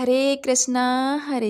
हरे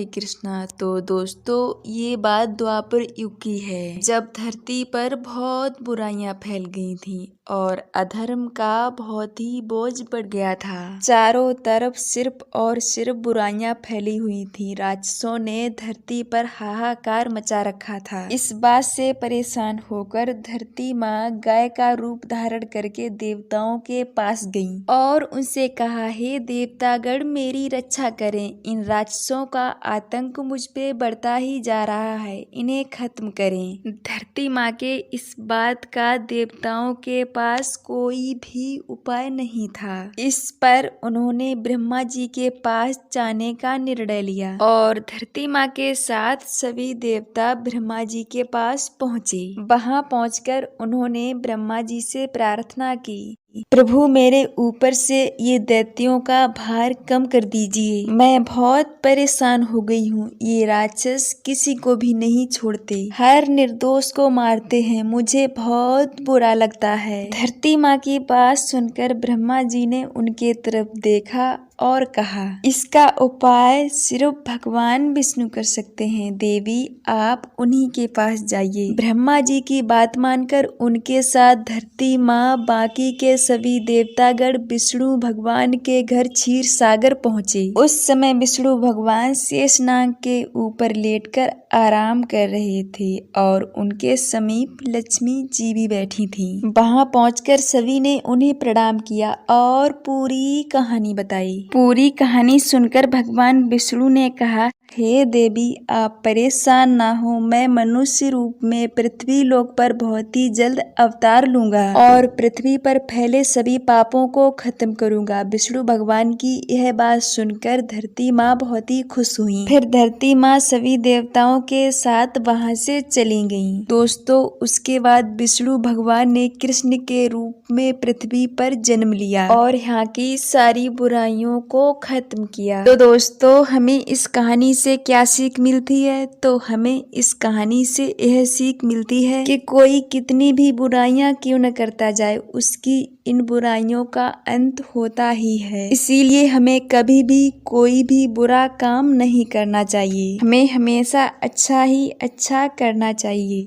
कृष्णा। तो दोस्तों ये बात द्वापर युग की है, जब धरती पर बहुत बुराइयां फैल गई थीं और अधर्म का बहुत ही बोझ बढ़ गया था। चारों तरफ सिर्फ और सिर्फ बुराइयां फैली हुई थी। राक्षसों ने धरती पर हाहाकार मचा रखा था। इस बात से परेशान होकर धरती माँ गाय का रूप धारण करके देवताओं के पास गईं और उनसे कहा, हे देवतागण मेरी रक्षा करें। इन राक्षसों का आतंक मुझ पे बढ़ता ही जा रहा है, इन्हें खत्म करें। धरती माँ के इस बात का देवताओं के पास कोई भी उपाय नहीं था। इस पर उन्होंने ब्रह्मा जी के पास जाने का निर्णय लिया और धरती माँ के साथ सभी देवता ब्रह्मा जी के पास पहुँचे। वहां पहुंचकर उन्होंने ब्रह्मा जी से प्रार्थना की, प्रभु मेरे ऊपर से ये दैत्यों का भार कम कर दीजिए। मैं बहुत परेशान हो गई हूँ। ये राक्षस किसी को भी नहीं छोड़ते, हर निर्दोष को मारते हैं। मुझे बहुत बुरा लगता है। धरती माँ की बात सुनकर ब्रह्मा जी ने उनके तरफ देखा और कहा, इसका उपाय सिर्फ भगवान विष्णु कर सकते हैं। देवी आप उन्हीं के पास जाइए। ब्रह्मा जी की बात मानकर उनके साथ धरती माँ बाकी के सभी देवतागण विष्णु भगवान के घर क्षीर सागर पहुँचे। उस समय विष्णु भगवान शेषनाग के ऊपर लेटकर आराम कर रहे थे और उनके समीप लक्ष्मी जी भी बैठी थीं। वहां पहुंचकर सभी ने उन्हें प्रणाम किया और पूरी कहानी बताई। पूरी कहानी सुनकर भगवान विष्णु ने कहा, हे देवी आप परेशान ना हो, मैं मनुष्य रूप में पृथ्वी लोक पर बहुत ही जल्द अवतार लूंगा और पृथ्वी पर फैले सभी पापों को खत्म करूंगा। विष्णु भगवान की यह बात सुनकर धरती माँ बहुत ही खुश हुई। फिर धरती माँ सभी देवताओं के साथ वहां से चली गईं। दोस्तों उसके बाद विष्णु भगवान ने कृष्ण के रूप में पृथ्वी पर जन्म लिया और यहाँ की सारी बुराइयों को खत्म किया। तो दोस्तों हमें इस कहानी से क्या सीख मिलती है? तो हमें इस कहानी से यह सीख मिलती है कि कोई कितनी भी बुराइयां क्यों न करता जाए, उसकी इन बुराइयों का अंत होता ही है। इसीलिए हमें कभी भी कोई भी बुरा काम नहीं करना चाहिए। हमें हमेशा अच्छा ही अच्छा करना चाहिए।